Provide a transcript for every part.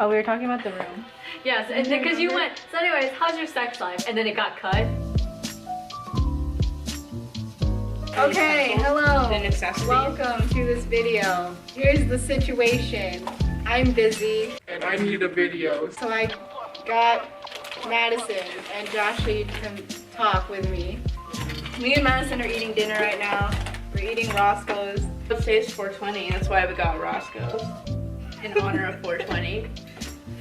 Oh, we were talking about the room. Yes, and because you went, so anyways, how's your sex life? And then it got cut. Okay, hello. The necessity. Welcome to this video. Here's the situation. I'm busy. And I need a video. So I got Madison and JASHLEY to come talk with me. Me and Madison are eating dinner right now. We're eating Roscoe's. Today's 420, that's why we got Roscoe's. In honor of 420.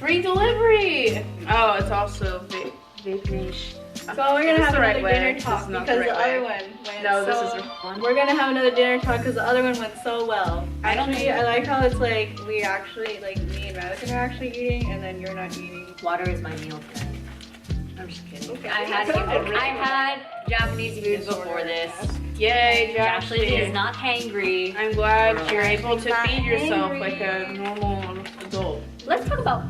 Free delivery! Oh, it's also vape niche. So we're gonna have another dinner This talk is not because the the right other way. one went No, this so... is the one. We're gonna have another dinner talk because the other one went so well. I don't Actually, think- I like how it's like we actually, like me and Madison are actually eating and then you're not eating. Water is my meal today. I'm just kidding. Okay. I had Japanese food before this. Yay, Jasley is Josh. not hangry. I'm glad you're able to Not feed yourself angry. like a normal adult. Let's talk about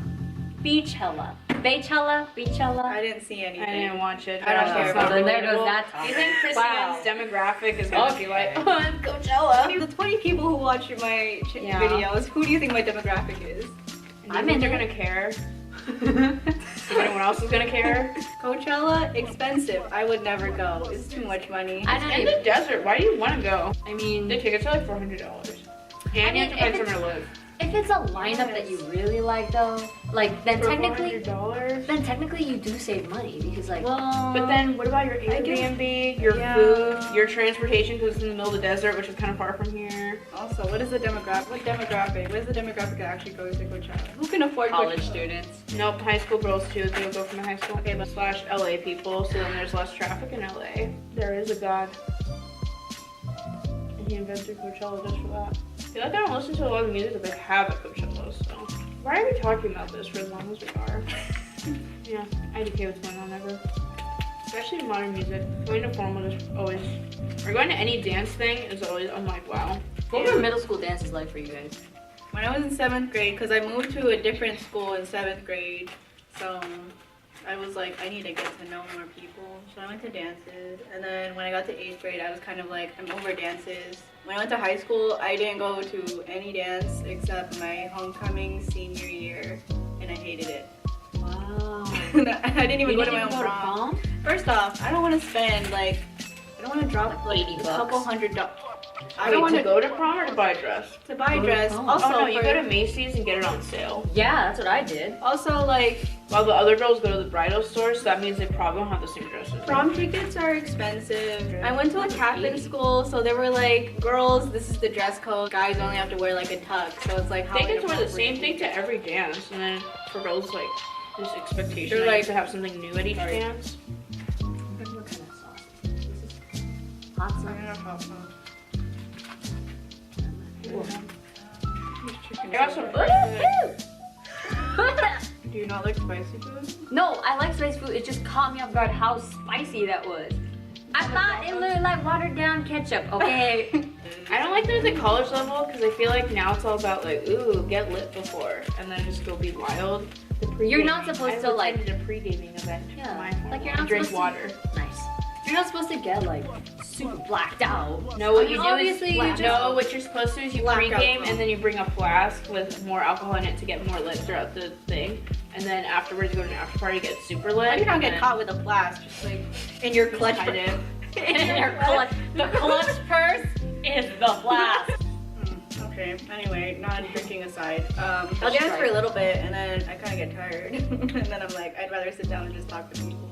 Beachella. Beachella. I didn't see anything. I didn't watch it. I don't Josh. care It's about not it. There goes relatable. that Do topic. you think Chris Wow. Ann's demographic is going to be like, oh, it's The Coachella? 20 people who watch my Yeah. videos, who do you think my demographic is? I mean, they're going to care. If anyone else is going to care. Coachella, expensive. I would never go. It's too much money. I don't In even, the desert, why do you want to go? I mean, The tickets are like $400. And you have to find somewhere to live. if it's a lineup that you really like though, like then For technically $400? you do save money because like Well, But then what about your I guess- Airbnb, your Yeah. food, your transportation because it's in the middle of the desert, which is kind of far from here. also, what is the demographic? What is the demographic that actually goes to Coachella? Who can afford college Coachella? students. Nope, high school girls too. They'll go from the high school. Okay, but slash LA people, so then there's less traffic in LA. There is a God. And he invented Coachella just for that. I feel like I don't listen to a lot of the music that they have at Coachella, so. Why are we talking about this for as long as we are? Yeah, IDK what's going on ever. Especially in modern music. Going to formal is always, or going to any dance thing is always, I'm like, wow. What were middle school dances like for you guys? When I was in 7th grade, because I moved to a different school in 7th grade, so I was like, I need to get to know more people. So I went to dances, and then when I got to 8th grade, I was kind of like, I'm over dances. When I went to high school, I didn't go to any dance except my homecoming senior year, and I hated it. Wow. I didn't even go to my own prom. First off, I don't want to spend like, I don't want to drop like $80 a couple $100. I I don't don't want to go to prom or to buy a dress? to buy a Go to dress. prom. Also, Oh no, you for- go to Macy's and get it on sale. Yeah, that's what I did. also like While the other girls go to the bridal store, so that means they probably don't have the same dresses. prom tickets are expensive. I went to a Catholic $80. school, so they were like, girls, this is the dress code. Guys only have to wear like a tux, so it's like how They get to wear the same inappropriate. thing to every dance, and then for girls, like, this expectation They're that you like- have to have something new at each Sorry. dance. What kind of sauce? This is hot I sauce. don't know how fun. I got some Do you not like spicy food? No, I like spicy food. It just caught me off guard how spicy that was. I thought it looked like watered down ketchup, okay? I don't like that at the college level, because I feel like now it's all about, like, ooh, get lit before, and then just go be wild. The You're not pre-gaming. supposed I to, like- attended a pre-gaming event for Yeah, my like, formal. you're not I drink supposed to- water. Nice. You're not supposed to get like super blacked out. No, what I you mean, do obviously is, you just no, what you're supposed to do is you Blackout pre-game mode. and then you bring a flask with more alcohol in it to get more lit throughout the thing. And then afterwards you go to an after party, get super lit. You don't and get then caught with a blast, just like in your clutch. kind of. in your clutch. The clutch purse is the blast. Okay, anyway, non-drinking aside, I'll dance for a little bit and then I kind of get tired. And then I'm like, I'd rather sit down and just talk to people.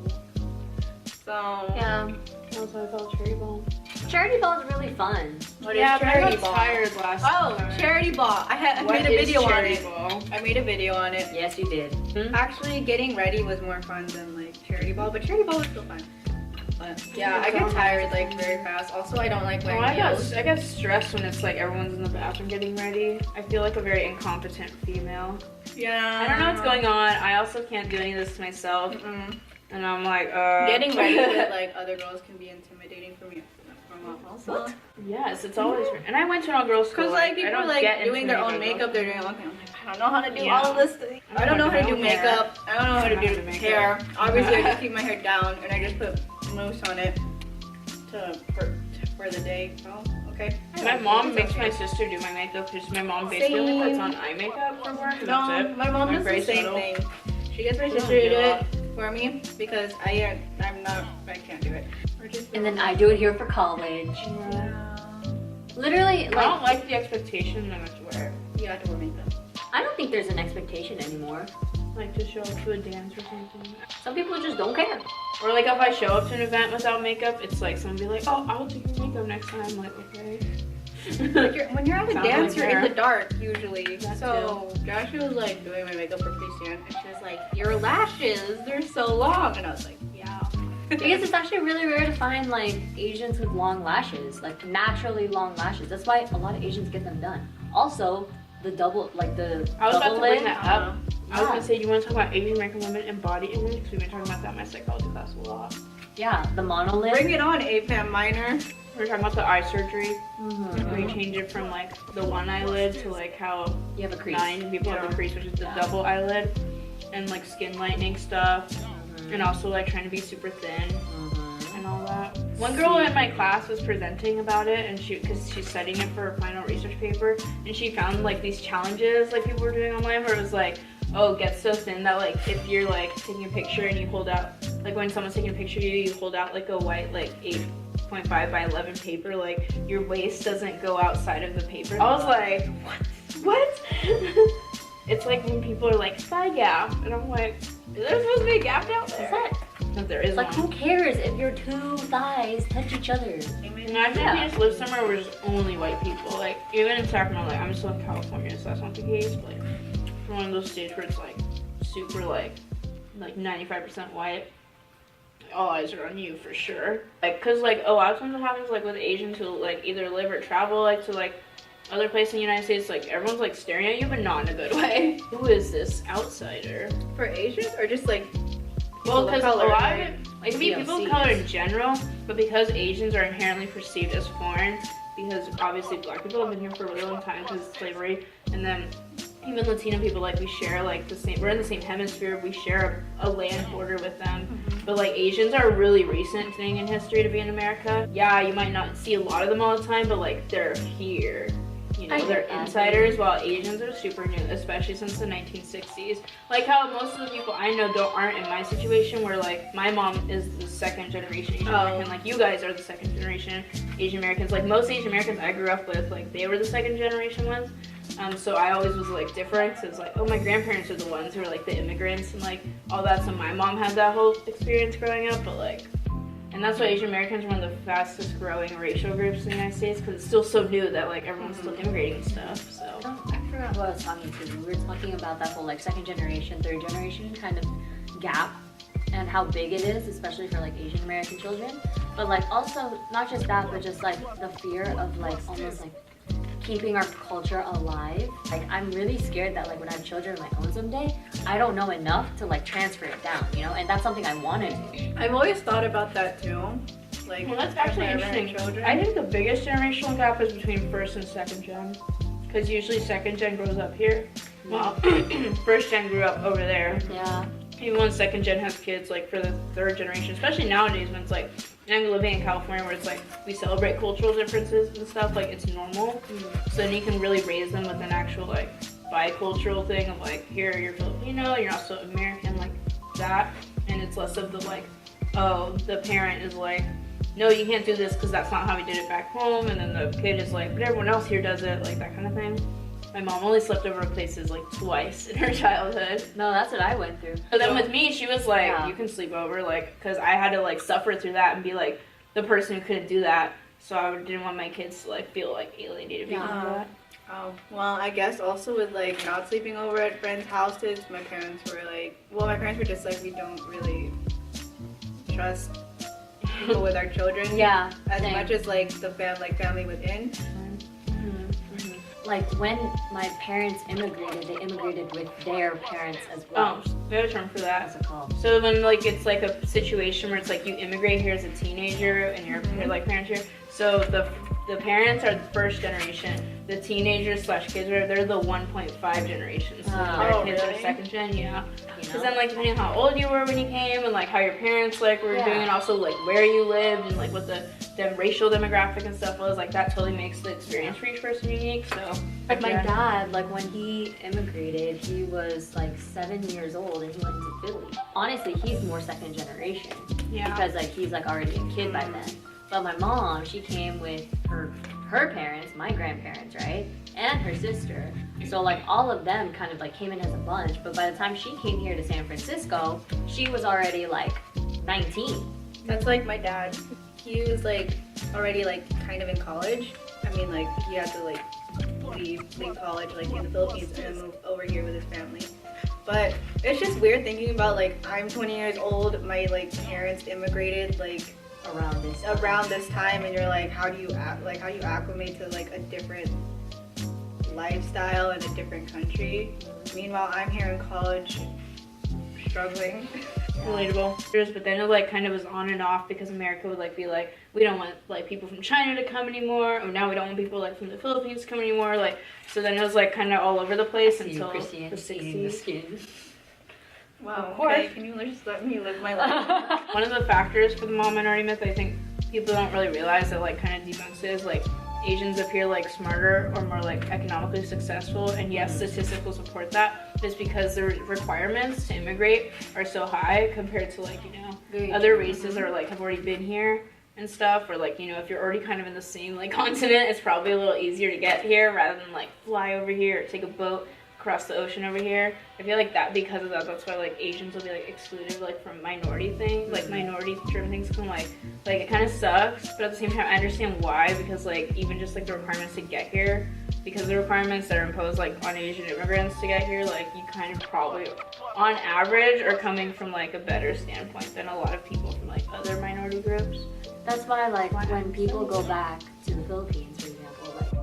So, Yeah. That's why I felt cherry ball. Charity ball is really fun. what is Yeah, but I charity got ball? tired last Oh, time. charity ball. I What made a is video on charity it. ball? I made a video on it. Yes, you did. Actually, getting ready was more fun than like charity ball, but charity ball was still fun. But yeah, I get tired like very fast. Also, I don't like Oh, wearing I heels. get stressed when it's like everyone's in the bathroom getting ready. I feel like a very incompetent female. Yeah. I don't know what's going on. I also can't do any of this to myself. And I'm like, Getting ready with like other girls can be intimidating for me. Also. What? Yes, it's always. And I went to an all-girls school. Because like I people don't are like get doing their own intimidated by makeup, they're doing okay. I'm like, I don't know how to do Yeah. all of this thing. I don't know how to do makeup. I don't know how to do hair. Obviously, I just keep my hair down and I just put mousse on it for the day. Oh, Okay. My mom makes my sister do my makeup because my mom basically only puts on eye makeup for work. And that's it. My mom I'm does the very same subtle. thing. She gets my We don't sister to do do a it lot. for me because I can't do it. Or just And then I do it here for college. Literally, I like, don't like the expectation that I have to wear. You have to wear makeup. I don't think there's an expectation anymore. Like to show up to a dance or something. Some people just don't care. Or like if I show up to an event without makeup, it's like someone be like, oh, I will do your makeup next time. I'm like, okay. When you're at a Sounds dance, like you're in her. the dark usually. That So Joshua was like doing my makeup for Christian, and she was like, "Your lashes, they're so long," and I was like, "Yeah." Because it's actually really rare to find like Asians with long lashes, like naturally long lashes. That's why a lot of Asians get them done. Also, the double, like the I was about double to bring lid. that up. I was Yeah. gonna say, do you want to talk about Asian American women and body image? Because we've been talking about that in my psychology class a lot. Yeah, the monolith. Bring it on, APAM minor. We were talking about the eye surgery, Mhm. where you change it from like the one eyelid to like how You have a crease. 9 people have Yeah. the crease, which is the Yeah. double eyelid, and like skin lightening stuff, Mhm. and also like trying to be super thin Mhm. and all that. One girl in my class was presenting about it, and because she's studying it for her final research paper, and she found like these challenges like people were doing online where it was like, oh, get so thin that like if you're like taking a picture and you hold out, like when someone's taking a picture of you, you hold out like a white like 8.5 by 11 paper, like your waist doesn't go outside of the paper. I was like, what? It's like when people are like thigh gap, and I'm like, is there supposed to be a gap down there? What's that? But there is It's like, one. who cares if your two thighs touch each other? And I think Yeah. we just live somewhere where there's only white people. Like, even in Sacramento, like, I'm still in California, so that's not the case, but like, for one of those states where it's like super like 95% white, all eyes are on you for sure. Like, cause like a lot of times what happens like with Asians who like either live or travel like to like other places in the United States, like everyone's like staring at you, but not in a good way. Who is this outsider? For Asians or just like Well, people of because a color, lot of like, it, like, it can be people of POCs. color in general, but because Asians are inherently perceived as foreign, because obviously black people have been here for a really long time because of slavery, and then even Latino people, like we share like the same, we're in the same hemisphere, we share a land border with them, but like Asians are a really recent thing in history to be in America. Yeah, you might not see a lot of them all the time, but like they're here. You know, I they're get that. insiders, while Asians are super new, especially since the 1960s. Like how most of the people I know aren't in my situation, where like my mom is the second generation Asian American, like you guys are the second generation Asian Americans. Like most Asian Americans I grew up with, like they were the second generation ones. So I always was like different. So it's like, oh, my grandparents are the ones who are like the immigrants and like all that. So my mom had that whole experience growing up, but like. And that's why Asian Americans are one of the fastest growing racial groups in the United States, because it's still so new that like everyone's still immigrating and stuff. So Oh, I forgot who I was talking to. We were talking about that whole like second generation, third generation kind of gap and how big it is, especially for like Asian American children. But like also not just that, but just like the fear of like almost like keeping our culture alive. Like I'm really scared that like when I have children of my own someday, I don't know enough to like transfer it down, you know? And that's something I want to do. I've always thought about that too. Like, well, that's actually if I ever had interesting. children. I think the biggest generational gap is between first and second gen, because usually second gen grows up here, while first gen grew up over there. Yeah. Even when second gen has kids, like for the third generation, especially nowadays when it's like, and I'm living in California where it's like we celebrate cultural differences and stuff, like it's normal. So then you can really raise them with an actual like bicultural thing of like, here you're Filipino, you're also American, like that. And it's less of the like, oh, the parent is like, no, you can't do this because that's not how we did it back home. And then the kid is like, but everyone else here does it, like that kind of thing. My mom only slept over at places like twice in her childhood. No, that's what I went through. But then with me, she was like, Yeah. you can sleep over, like, because I had to like suffer through that and be like the person who couldn't do that. So I didn't want my kids to like feel like alienated because of that. Oh, well, I guess also with like not sleeping over at friends' houses, my parents were like, well, my parents were just like, we don't really trust people with our children. Yeah, As same. much as like the family within. Like when my parents immigrated, they immigrated with their parents as well. Oh, we have a term for that. What's it called? So when like it's like a situation where it's like you immigrate here as a teenager and your like parents here. So the parents are the first generation. the teenagers slash kids, they're the 1.5 generation. So their kids are second gen, yeah. Because then, like, depending on how old you were when you came, and like how your parents like were doing, and also like where you lived, and like what the racial demographic and stuff was, like that totally makes the experience for each person unique. So like my dad, like when he immigrated, he was like 7 years old and he went to Philly. Honestly, he's more second generation because like he's like already a kid by then. But my mom, she came with her parents, my grandparents, right? And her sister. So like all of them kind of like came in as a bunch. But by the time she came here to San Francisco, she was already like 19. That's like my dad. He was like already like kind of in college. I mean, like he had to like leave college like in the Philippines and move over here with his family. But it's just weird thinking about like I'm 20 years old, my like parents immigrated like around this time, and you're like, how do you acclimate to like a different lifestyle in a different country? Meanwhile, I'm here in college struggling. Relatable. But then it like kind of was on and off because America would like be like, we don't want like people from China to come anymore, or now we don't want people like from the Philippines to come anymore. Like, so then it was like kind of all over the place until the 60s. Wow, okay, can you just let me live my life? One of the factors for the mom minority myth, I think people don't really realize that like kind of debunks is like Asians appear like smarter or more like economically successful, and yes, statistics will support that. Just because the requirements to immigrate are so high compared to like, you know, other races that are like have already been here and stuff, or like, you know, if you're already kind of in the same like continent, it's probably a little easier to get here rather than like fly over here or take a boat across the ocean over here. I feel like that because of that, that's why like Asians will be like excluded like from minority things, like minority driven things can like it kind of sucks, but at the same time I understand why, because like even just like the requirements to get here, because the requirements that are imposed like on Asian immigrants to get here, like you kind of probably on average are coming from like a better standpoint than a lot of people from like other minority groups. That's why like when people go back to the Philippines, for example, like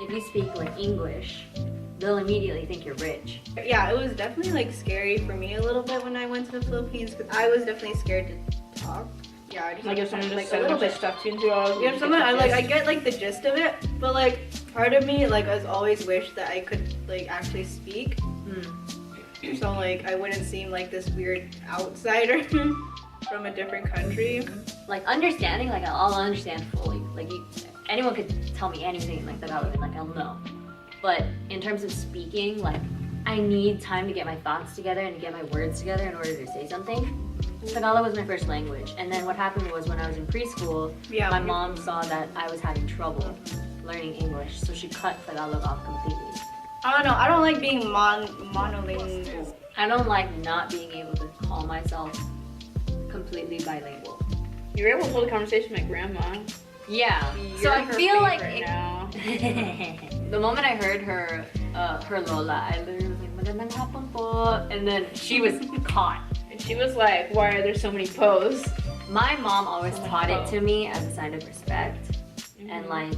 if you speak like English, they'll immediately think you're rich. Yeah, it was definitely like scary for me a little bit when I went to the Philippines, because I was definitely scared to talk. Yeah, I just like if someone just like said a bunch of stuff to you, yeah, someone I get like the gist of it, but like part of me like has always wished that I could like actually speak. So like I wouldn't seem like this weird outsider from a different country. Like understanding, like I'll understand fully. Like anyone could tell me anything like Tagalog, and like I'll know. But in terms of speaking, like I need time to get my thoughts together and to get my words together in order to say something. Tagalog was my first language, and then what happened was when I was in preschool, my mom saw that I was having trouble learning English, so she cut Tagalog off completely. I don't know, I don't like being monolingual. I don't like not being able to call myself completely bilingual. You were able to hold a conversation with my grandma. Yeah. You're So I feel like now. the moment I heard her lola, I literally was like, magandang hapon po, and then she was caught. And she was like, why are there so many posts? My mom always taught it to me as a sign of respect, and like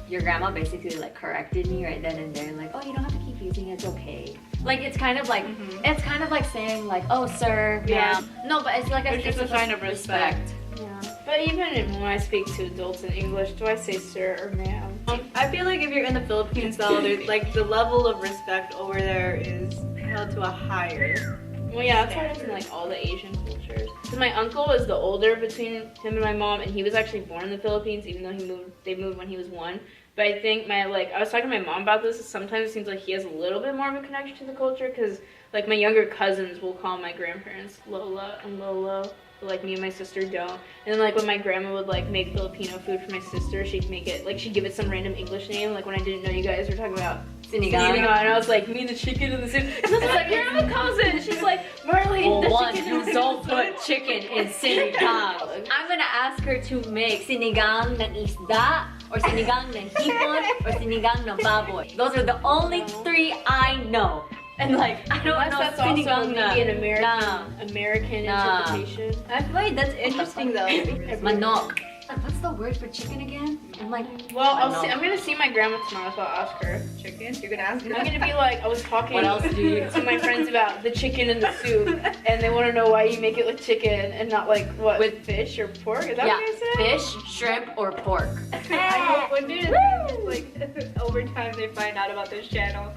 your grandma basically like corrected me right then and there, like, oh, you don't have to keep using it, it's okay. Like it's kind of like it's kind of like saying like, oh, sir, ma'am. No, but it's like it's just a sign of respect. Yeah. But even when I speak to adults in English, do I say sir or ma'am? I feel like if you're in the Philippines though, there's like the level of respect over there is held to a higher. Well, yeah, that's how it is in like all the Asian cultures. So my uncle is the older between him and my mom, and he was actually born in the Philippines, even though they moved when he was 1. But I think I was talking to my mom about this. Sometimes it seems like he has a little bit more of a connection to the culture, because like my younger cousins will call my grandparents Lola and Lolo, but like me and my sister don't. And then like when my grandma would like make Filipino food for my sister, she'd make it like she'd give it some random English name. Like when I didn't know you guys were talking about Sinigang, and I was like, me and the chicken and the soup. And I was like, you're my cousin. She's like, Marlene, the chicken you don't put chicken in sinigang. I'm gonna ask her to make sinigang ng isda, or sinigang ng hipon, or sinigang ng baboy. Those are the only 3 I know. And like, I don't know that's also sinigang maybe an American interpretation. I feel like that's interesting though. Manok. What's the word for chicken again? I'm like, well, I'm gonna see my grandma tomorrow, so I'll ask her. Chicken? You're gonna ask her? I'm gonna be like, I was talking what else do you to my friend's about the chicken and the soup, and they want to know why you make it with chicken and not like what with fish or pork. Is that what you said? Fish, shrimp, or pork. I hope one day it's like over time they find out about this channel.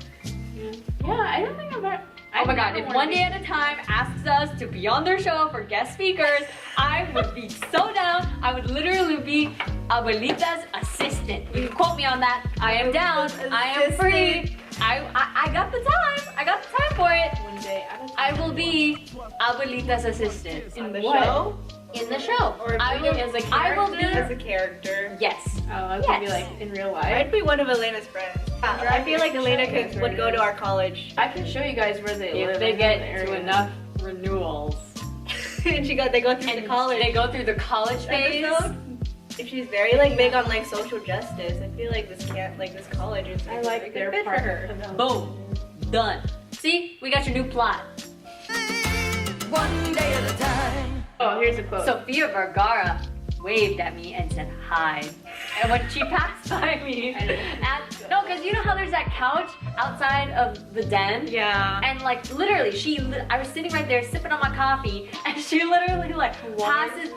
Yeah, I don't think I've ever. Oh my god, if one day at a time asks us to be on their show for guest speakers, I would be so down. I would literally be Abuelita's assistant. You can quote me on that. I am down. I am free. I got the time. I got the time for it. One day at a time. I will be Abuelita's assistant. In the what? show? In the show. Or I will, as a character? I will be, as a character. yes. Oh, I was gonna be Yes. like in real I'd life. be one of Elena's friends. I feel like Elena would go to our college. I can show you guys where they live. If they in get the to area. enough renewals. And they go through the And college. they go through the college phase. episode. If she's very like big on like social justice, I feel like this college is I a like good their fit part for her. of them. Boom. Done. See? We got your new plot. One day at a time. Oh, here's a quote. Sofia Vergara waved at me and said hi. And when she passed by me, no, because you know how there's that couch outside of the den? Yeah. And like literally, I was sitting right there sipping on my coffee, and she literally like passes.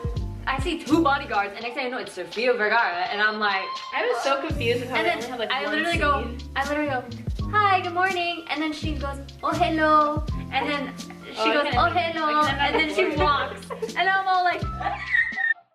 I see two bodyguards, and next thing I know, it's Sofia Vergara, and I'm like, I was so confused with how and they then only have like I one literally scene. go, hi, good morning, and then she goes, oh hello, and then she goes, oh hello, and then she walks, and I'm all like.